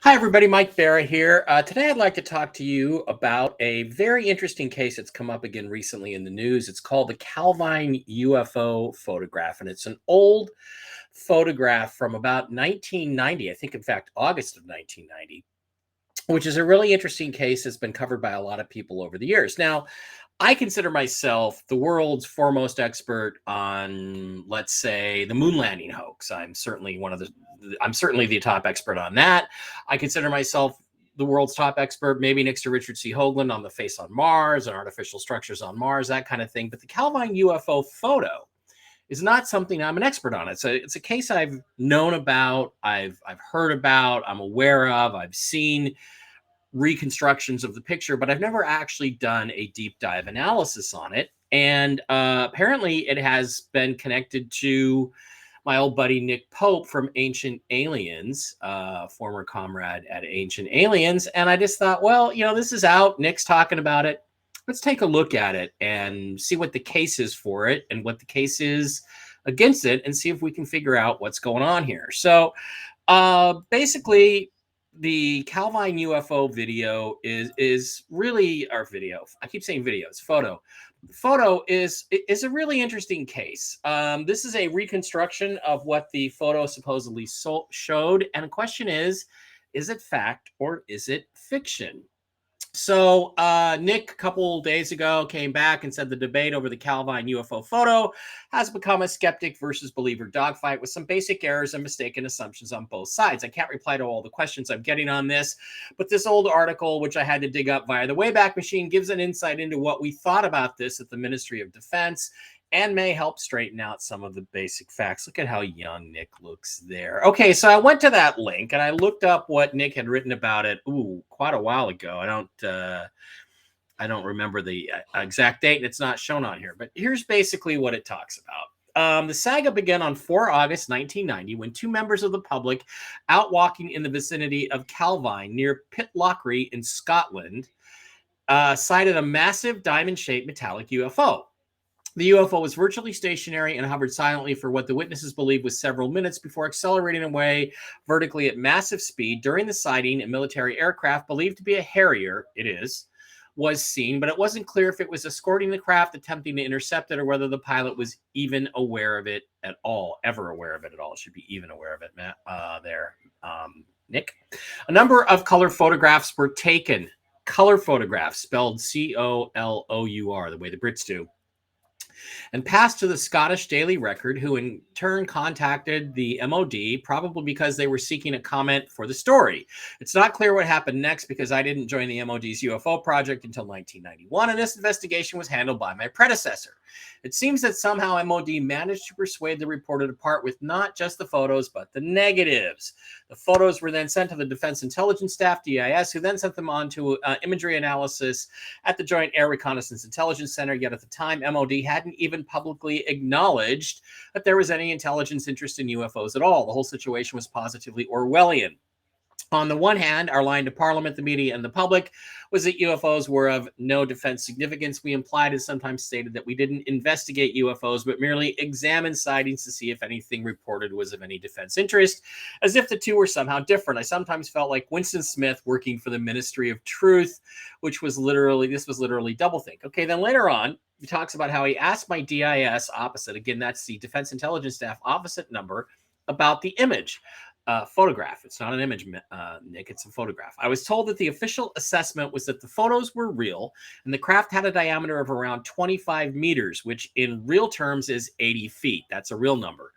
Hi, everybody. Mike Barra here. Today, I'd like to talk to you about a very interesting case that's come up again recently in the news. It's called the Calvine UFO photograph, and it's an old photograph from about 1990. I think, in fact, August of 1990, which is a really interesting case that's been covered by a lot of people over the years. Now, I consider myself the world's foremost expert on, let's say, the moon landing hoax. I'm certainly the top expert on that. I consider myself the world's top expert, maybe next to Richard C. Hoagland, on the face on Mars and artificial structures on Mars, that kind of thing. But the Calvine UFO photo is not something I'm an expert on. It's a case I've known about, I've heard about, I'm aware of, I've seen reconstructions of the picture, but I've never actually done a deep dive analysis on it. And apparently it has been connected to my old buddy Nick Pope from Ancient Aliens, former comrade at Ancient Aliens. And I just thought, well, this is out. Nick's talking about it. Let's take a look at it and see what the case is for it and what the case is against it, and see if we can figure out what's going on here. So basically, the Calvine UFO video is really our video. I keep saying videos, photo. Photo is a really interesting case. This is a reconstruction of what the photo supposedly showed, and the question is it fact or is it fiction? So Nick, a couple days ago, came back and said the debate over the Calvine UFO photo has become a skeptic versus believer dogfight with some basic errors and mistaken assumptions on both sides. I can't reply to all the questions I'm getting on this, but this old article, which I had to dig up via the Wayback Machine, gives an insight into what we thought about this at the Ministry of Defense and may help straighten out some of the basic facts. Look at how young Nick looks there. Okay, so I went to that link and I looked up what Nick had written about it, quite a while ago. I don't remember the exact date, and it's not shown on here, but here's basically what it talks about. The saga began on 4 August 1990 when two members of the public out walking in the vicinity of Calvine near Pitlochry in Scotland sighted a massive diamond-shaped metallic UFO. The UFO was virtually stationary and hovered silently for what the witnesses believed was several minutes before accelerating away vertically at massive speed. During the sighting, a military aircraft believed to be a Harrier, was seen, but it wasn't clear if it was escorting the craft, attempting to intercept it, or whether the pilot was even aware of it at all, ever aware of it at all. It should be even aware of it, Matt, Nick. A number of color photographs were taken. Color photographs, spelled COLOUR, the way the Brits do, and passed to the Scottish Daily Record, who in turn contacted the MOD, probably because they were seeking a comment for the story. It's not clear what happened next because I didn't join the MOD's UFO project until 1991, and this investigation was handled by my predecessor. It seems that somehow MOD managed to persuade the reporter to part with not just the photos, but the negatives. The photos were then sent to the Defense Intelligence Staff, DIS, who then sent them on to imagery analysis at the Joint Air Reconnaissance Intelligence Center. Yet at the time, MOD hadn't even publicly acknowledged that there was any intelligence interest in UFOs at all. The whole situation was positively Orwellian. On the one hand, our line to Parliament, the media, and the public was that UFOs were of no defense significance. We implied and sometimes stated that we didn't investigate UFOs, but merely examined sightings to see if anything reported was of any defense interest, as if the two were somehow different. I sometimes felt like Winston Smith working for the Ministry of Truth, this was literally doublethink. Okay, then later on, he talks about how he asked my DIS opposite, again, that's the Defense Intelligence Staff opposite number, about the image. Photograph. It's not an image, Nick. It's a photograph. I was told that the official assessment was that the photos were real and the craft had a diameter of around 25 meters, which in real terms is 80 feet. That's a real number.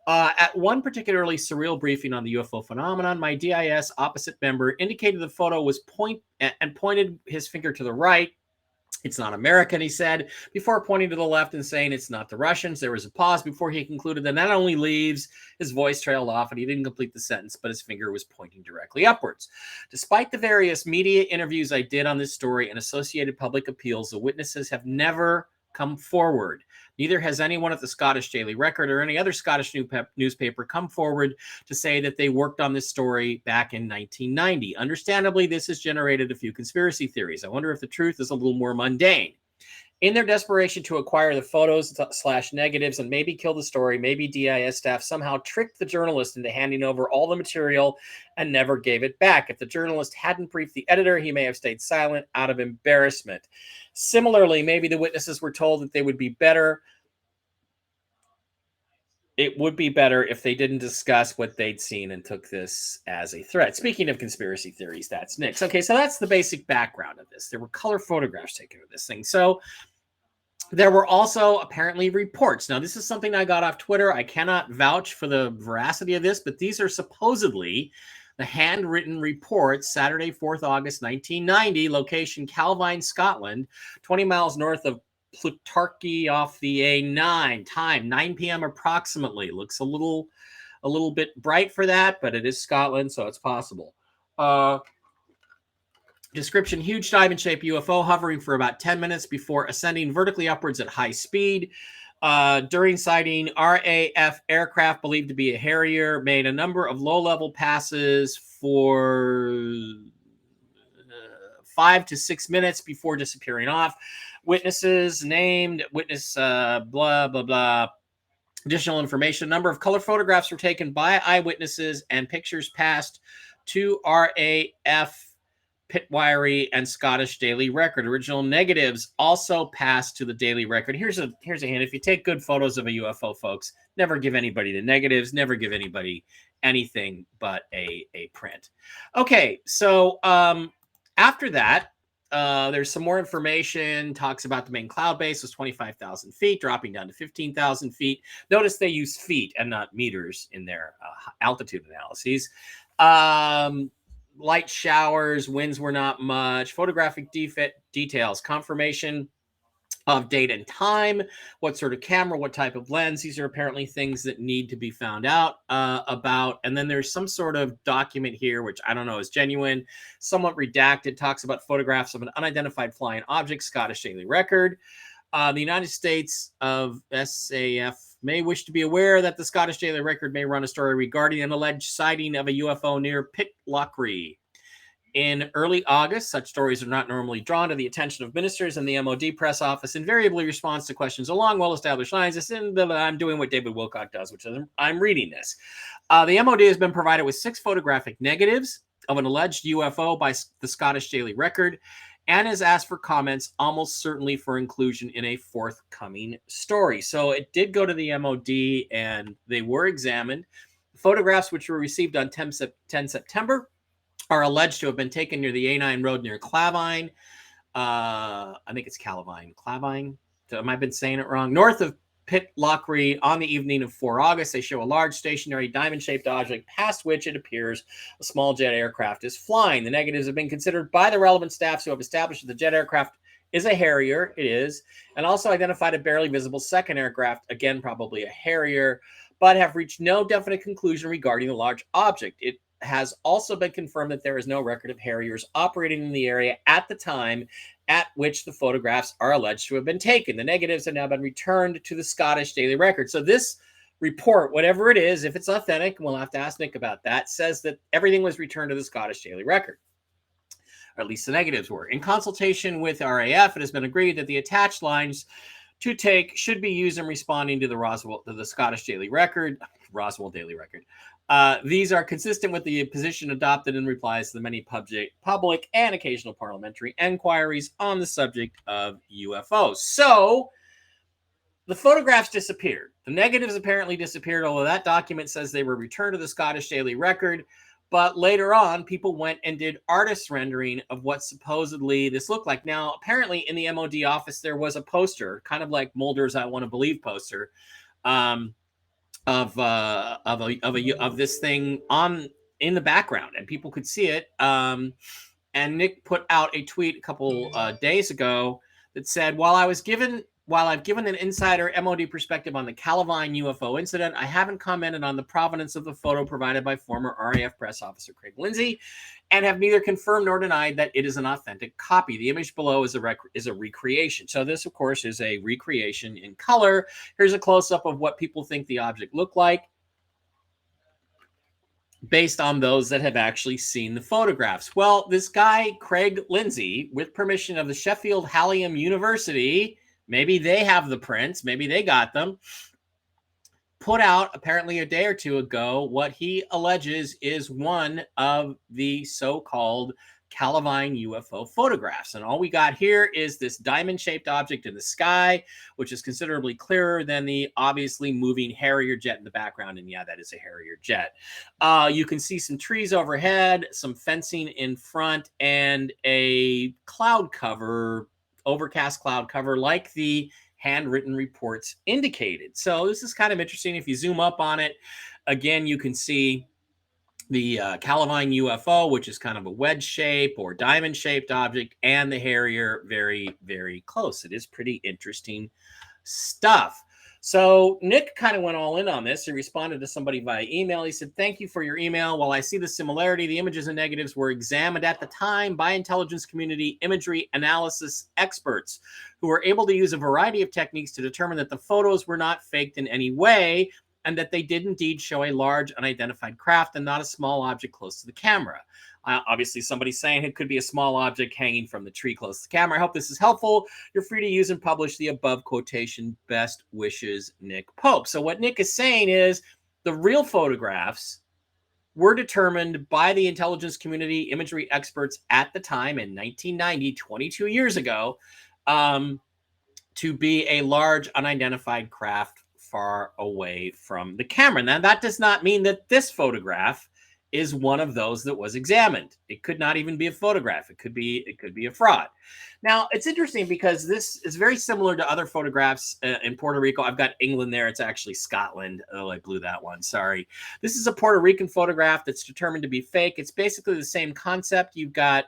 At one particularly surreal briefing on the UFO phenomenon, my DIS opposite member indicated the photo was pointed his finger to the right. It's not American, he said, before pointing to the left and saying it's not the Russians. There was a pause before he concluded that not only leaves, his voice trailed off and he didn't complete the sentence, but his finger was pointing directly upwards. Despite the various media interviews I did on this story and associated public appeals, the witnesses have never come forward. Neither has anyone at the Scottish Daily Record or any other Scottish newspaper come forward to say that they worked on this story back in 1990. Understandably, this has generated a few conspiracy theories. I wonder if the truth is a little more mundane. In their desperation to acquire the photos / negatives and maybe kill the story, maybe DIS staff somehow tricked the journalist into handing over all the material and never gave it back. If the journalist hadn't briefed the editor, he may have stayed silent out of embarrassment. Similarly, maybe the witnesses were told that they would be better. It would be better if they didn't discuss what they'd seen and took this as a threat. Speaking of conspiracy theories, that's Nick's. Okay, so that's the basic background of this. There were color photographs taken of this thing. So there were also apparently reports. Now, this is something I got off Twitter. I cannot vouch for the veracity of this, but these are supposedly the handwritten reports. Saturday, 4th August, 1990, location Calvine, Scotland, 20 miles north of Plutarchy off the A9. Time 9 p.m. approximately. Looks a little bit bright for that, but it is Scotland, so it's possible. Description: huge diamond-shaped UFO hovering for about 10 minutes before ascending vertically upwards at high speed. During sighting, RAF aircraft believed to be a Harrier made a number of low-level passes for 5 to 6 minutes before disappearing off. Witnesses named, witness blah, blah, blah. Additional information: a number of color photographs were taken by eyewitnesses and pictures passed to RAF Pitwirey and Scottish Daily Record. Original negatives also passed to the Daily Record. Here's a hint: if you take good photos of a UFO, folks, never give anybody the negatives, never give anybody anything but a print. Okay, so after that, there's some more information. Talks about the main cloud base was 25,000 feet, dropping down to 15,000 feet. Notice they use feet and not meters in their altitude analyses. Light showers, winds were not much. Photographic details, confirmation of date and time, what sort of camera, what type of lens. These are apparently things that need to be found out about. And then there's some sort of document here, which I don't know is genuine, somewhat redacted, talks about photographs of an unidentified flying object, Scottish Daily Record. The United States of SAF may wish to be aware that the Scottish Daily Record may run a story regarding an alleged sighting of a UFO near Pitlochry. In early August, such stories are not normally drawn to the attention of ministers, and the MOD press office invariably responds to questions along well-established lines. I'm doing what David Wilcock does, which is I'm reading this. The MOD has been provided with 6 photographic negatives of an alleged UFO by the Scottish Daily Record, and has asked for comments, almost certainly for inclusion in a forthcoming story. So it did go to the MOD, and they were examined. The photographs, which were received on 10 September, are alleged to have been taken near the A9 road near Calvine. I think it's Calvine. Calvine? Am I been saying it wrong? North of Pitlochry on the evening of 4 August. They show a large stationary diamond-shaped object past which it appears a small jet aircraft is flying. The negatives have been considered by the relevant staffs who have established that the jet aircraft is a Harrier. It is. And also identified a barely visible second aircraft, again, probably a Harrier, but have reached no definite conclusion regarding the large object. It has also been confirmed that there is no record of Harriers operating in the area at the time at which the photographs are alleged to have been taken. The negatives have now been returned to the Scottish Daily Record. So this report, whatever it is, if it's authentic, and we'll have to ask Nick about that, says that everything was returned to the Scottish Daily Record, or at least the negatives were. In consultation with RAF, it has been agreed that the attached lines to take should be used in responding to the Scottish Daily Record, Roswell Daily Record. These are consistent with the position adopted in replies to the many public and occasional parliamentary inquiries on the subject of UFOs. So the photographs disappeared. The negatives apparently disappeared, although that document says they were returned to the Scottish Daily Record. But later on, people went and did artist rendering of what supposedly this looked like. Now, apparently in the MOD office, there was a poster, kind of like Mulder's "I Want to Believe" poster, of this thing in the background, and people could see it. And Nick put out a tweet a couple days ago that said, while I've given an insider MOD perspective on the Calvine UFO incident, I haven't commented on the provenance of the photo provided by former RAF press officer Craig Lindsay, and have neither confirmed nor denied that it is an authentic copy. The image below is a recreation. So this, of course, is a recreation in color. Here's a close-up of what people think the object looked like, based on those that have actually seen the photographs. Well, this guy, Craig Lindsay, with permission of the Sheffield Hallam University, maybe they have the prints, maybe they got them, put out apparently a day or two ago what he alleges is one of the so-called Calvine UFO photographs. And all we got here is this diamond-shaped object in the sky, which is considerably clearer than the obviously moving Harrier jet in the background. And yeah, that is a Harrier jet. You can see some trees overhead, some fencing in front, and a cloud cover, overcast cloud cover, like the handwritten reports indicated. So this is kind of interesting. If you zoom up on it, again, you can see the Calvine UFO, which is kind of a wedge shape or diamond shaped object, and the Harrier very, very close. It is pretty interesting stuff. So Nick kind of went all in on this. He responded to somebody via email. He said, "Thank you for your email. While I see the similarity, the images and negatives were examined at the time by intelligence community imagery analysis experts who were able to use a variety of techniques to determine that the photos were not faked in any way and that they did indeed show a large unidentified craft and not a small object close to the camera." Obviously, somebody's saying it could be a small object hanging from the tree close to the camera. I hope this is helpful. You're free to use and publish the above quotation. Best wishes, Nick Pope. So what Nick is saying is the real photographs were determined by the intelligence community imagery experts at the time in 1990, 22 years ago, to be a large unidentified craft far away from the camera. Now, that does not mean that this photograph is one of those that was examined. It could not even be a photograph. It could be a fraud. Now, it's interesting because this is very similar to other photographs in Puerto Rico. I've got England there. It's actually Scotland. Oh, I blew that one. Sorry. This is a Puerto Rican photograph that's determined to be fake. It's basically the same concept. You've got,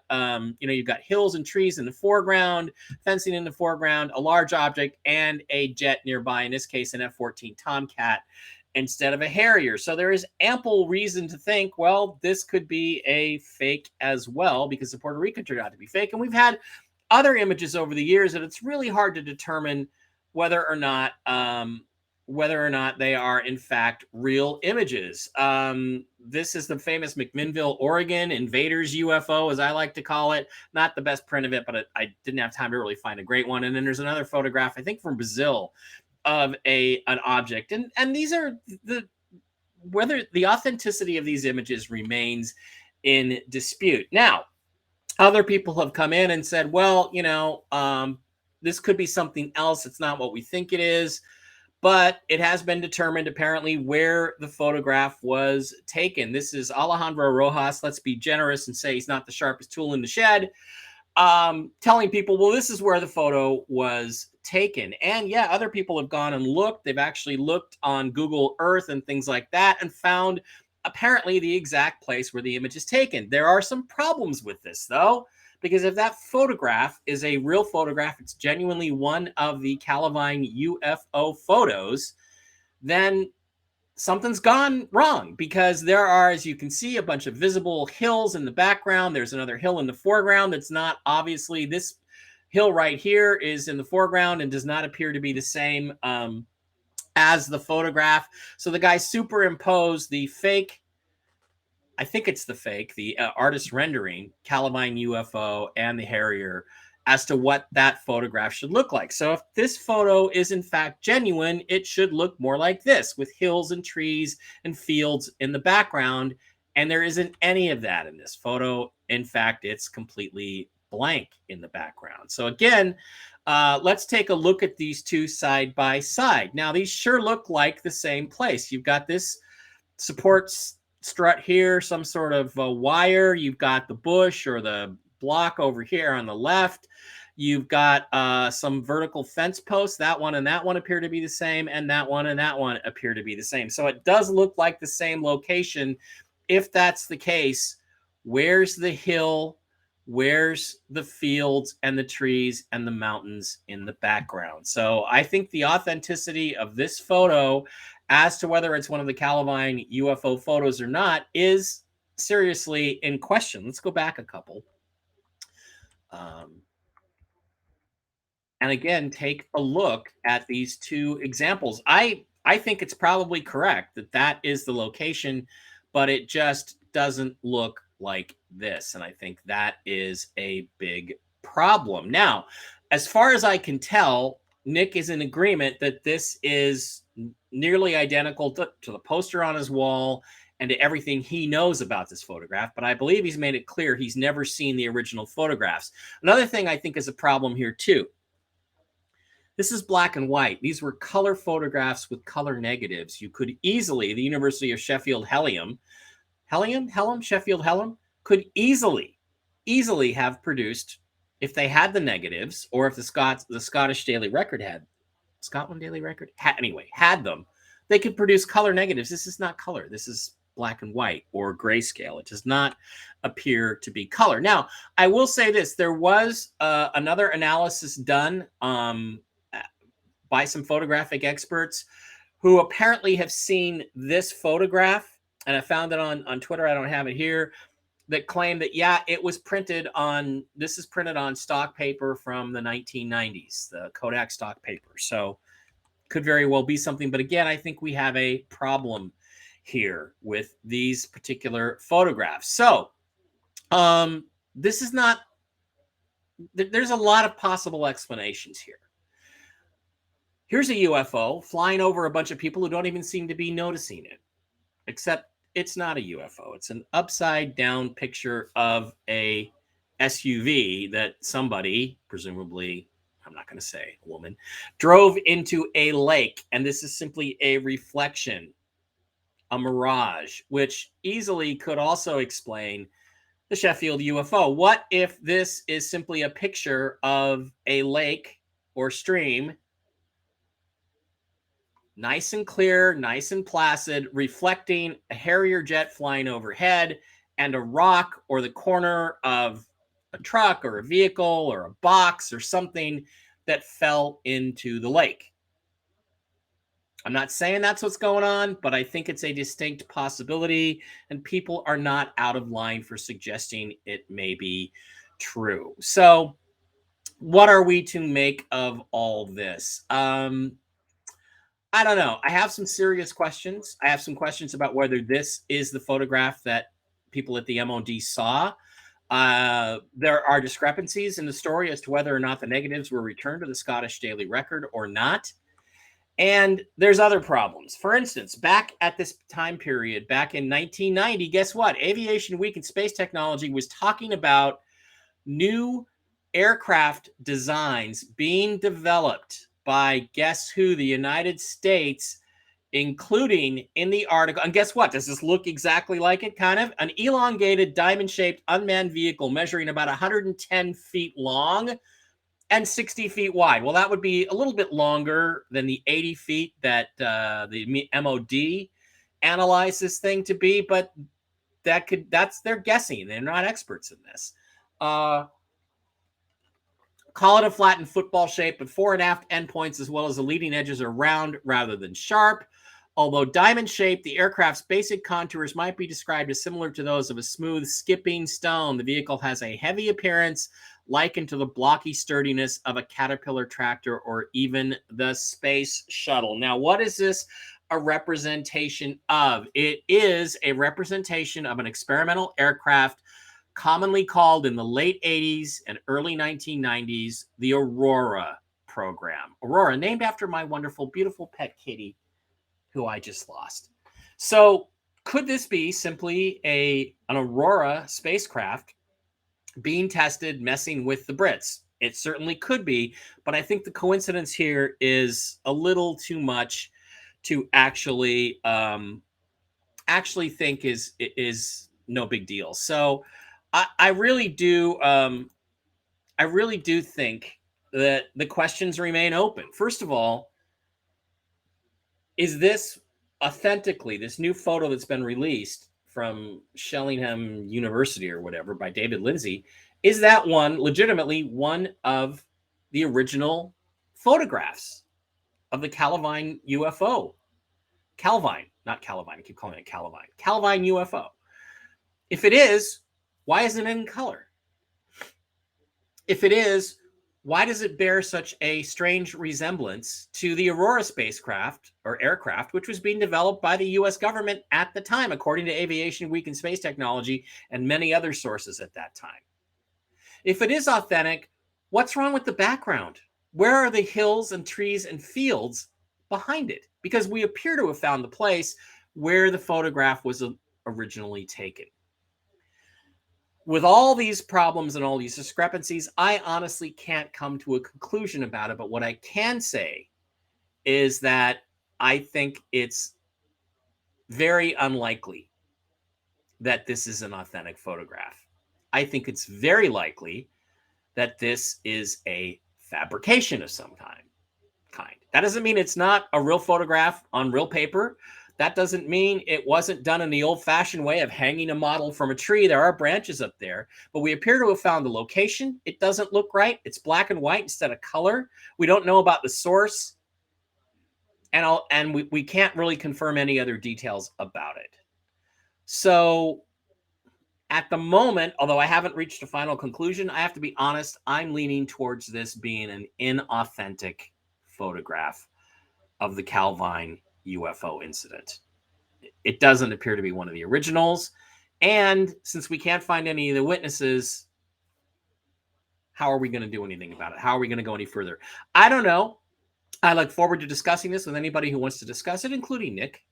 you've got hills and trees in the foreground, fencing in the foreground, a large object, and a jet nearby. In this case, an F-14 Tomcat instead of a Harrier. So there is ample reason to think, well, this could be a fake as well, because the Puerto Rican turned out to be fake. And we've had other images over the years that it's really hard to determine whether or not they are in fact real images. This is the famous McMinnville, Oregon invaders UFO, as I like to call it. Not the best print of it, but I didn't have time to really find a great one. And then there's another photograph, I think from Brazil, of an object. And these are whether the authenticity of these images remains in dispute. Now, other people have come in and said, well, this could be something else. It's not what we think it is. But it has been determined, apparently, where the photograph was taken. This is Alejandro Rojas. Let's be generous and say he's not the sharpest tool in the shed. Telling people, well, this is where the photo was taken. And yeah, other people have gone and looked. They've actually looked on Google Earth and things like that and found apparently the exact place where the image is taken. There are some problems with this, though, because if that photograph is a real photograph, it's genuinely one of the Calvine UFO photos, then something's gone wrong, because there are, as you can see, a bunch of visible hills in the background. There's another hill in the foreground that's not obviously this hill right here is in the foreground and does not appear to be the same as the photograph. So the guy superimposed the fake, I think it's the artist rendering Calvine UFO and the Harrier as to what that photograph should look like. So if this photo is in fact genuine, it should look more like this, with hills and trees and fields in the background. And there isn't any of that in this photo. In fact, it's completely blank in the background. So again, let's take a look at these two side by side. Now, these sure look like the same place. You've got this support strut here, some sort of wire. You've got the bush or the block over here on the left. You've got some vertical fence posts. That one and that one appear to be the same, and that one and that one appear to be the same. So it does look like the same location. If that's the case, where's the hill? Where's the fields and the trees and the mountains in the background? So I think the authenticity of this photo, as to whether it's one of the Calvine UFO photos or not, is seriously in question. Let's go back a couple. And again, take a look at these two examples. I think it's probably correct that that is the location, but it just doesn't look like this. And I think that is a big problem. Now, as far as I can tell, Nick is in agreement that this is nearly identical to the poster on his wall and to everything he knows about this photograph, but I believe he's made it clear he's never seen the original photographs. Another thing I think is a problem here too. This is black and white. These were color photographs with color negatives. You could easily, the University of Sheffield Sheffield Hallam could easily have produced, if they had the negatives, or if the Scottish Daily Record had had them, they could produce color negatives. This is not color. This is black and white or grayscale. It does not appear to be color. Now, I will say this. There was another analysis done by some photographic experts who apparently have seen this photograph, and I found it on Twitter. I don't have it here, that claim that, yeah, it was printed on, this is printed on stock paper from the 1990s, the Kodak stock paper. So could very well be something. But again, I think we have a problem here with these particular photographs. So this is not, there's a lot of possible explanations here. Here's a UFO flying over a bunch of people who don't even seem to be noticing it, except it's not a UFO. It's an upside down picture of a SUV that somebody, presumably, I'm not going to say a woman, drove into a lake. And this is simply a reflection, a mirage, which easily could also explain the Sheffield UFO. What if this is simply a picture of a lake or stream, nice and clear, nice and placid, reflecting a Harrier jet flying overhead and a rock or the corner of a truck or a vehicle or a box or something that fell into the lake? I'm not saying that's what's going on, but I think it's a distinct possibility, and people are not out of line for suggesting it may be true. So what are we to make of all this? I don't know. I have some serious questions. I have some questions about whether this is the photograph that people at the MOD saw. There are discrepancies in the story as to whether or not the negatives were returned to the Scottish Daily Record or not. And there's other problems. For instance, back at this time period, back in 1990, guess what? Aviation Week in Space Technology was talking about new aircraft designs being developed by, guess who, the United States, including in the article. And guess what? Does this look exactly like it? Kind of. An elongated diamond-shaped unmanned vehicle measuring about 110 feet long and 60 feet wide. Well, that would be a little bit longer than the 80 feet that the MOD analyzed this thing to be, but they're guessing. They're not experts in this. Call it a flattened football shape, but fore and aft endpoints as well as the leading edges are round rather than sharp. Although diamond-shaped, the aircraft's basic contours might be described as similar to those of a smooth skipping stone. The vehicle has a heavy appearance likened to the blocky sturdiness of a Caterpillar tractor or even the space shuttle. Now, what is this a representation of? It is a representation of an experimental aircraft commonly called in the late 80s and early 1990s the Aurora program. Aurora, named after my wonderful, beautiful pet kitty, who I just lost. So could this be simply an Aurora spacecraft being tested, messing with the Brits? It certainly could be, but I think the coincidence here is a little too much to actually think is no big deal. So I really do think that the questions remain open. First of all, is this authentically, this new photo that's been released from Shellingham University or whatever by David Lindsay, is that one legitimately one of the original photographs of the Calvine UFO? Calvine, not Calvine. I keep calling it Calvine. Calvine UFO. If it is, why isn't it in color? If it is, why does it bear such a strange resemblance to the Aurora spacecraft or aircraft, which was being developed by the U.S. government at the time, according to Aviation Week in Space Technology and many other sources at that time? If it is authentic, what's wrong with the background? Where are the hills and trees and fields behind it? Because we appear to have found the place where the photograph was originally taken. With all these problems and all these discrepancies, I honestly can't come to a conclusion about it. But what I can say is that I think it's very unlikely that this is an authentic photograph. I think it's very likely that this is a fabrication of some kind. That doesn't mean it's not a real photograph on real paper. That doesn't mean it wasn't done in the old-fashioned way of hanging a model from a tree. There are branches up there, but we appear to have found the location. It doesn't look right. It's black and white instead of color. We don't know about the source, and we can't really confirm any other details about it. So at the moment, although I haven't reached a final conclusion, I have to be honest, I'm leaning towards this being an inauthentic photograph of the Calvine UFO incident. It doesn't appear to be one of the originals. And since we can't find any of the witnesses, how are we going to do anything about it? How are we going to go any further? I don't know. I look forward to discussing this with anybody who wants to discuss it, including Nick.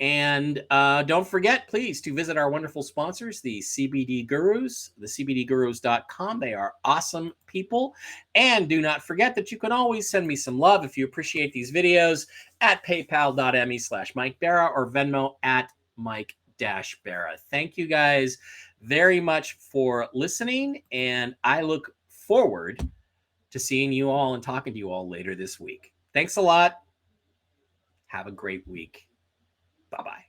And don't forget, please, to visit our wonderful sponsors, the CBD Gurus, the CBDGurus.com. They are awesome people. And do not forget that you can always send me some love if you appreciate these videos at paypal.me/MikeBarra or Venmo at Mike-Barra. Thank you guys very much for listening. And I look forward to seeing you all and talking to you all later this week. Thanks a lot. Have a great week. Bye-bye.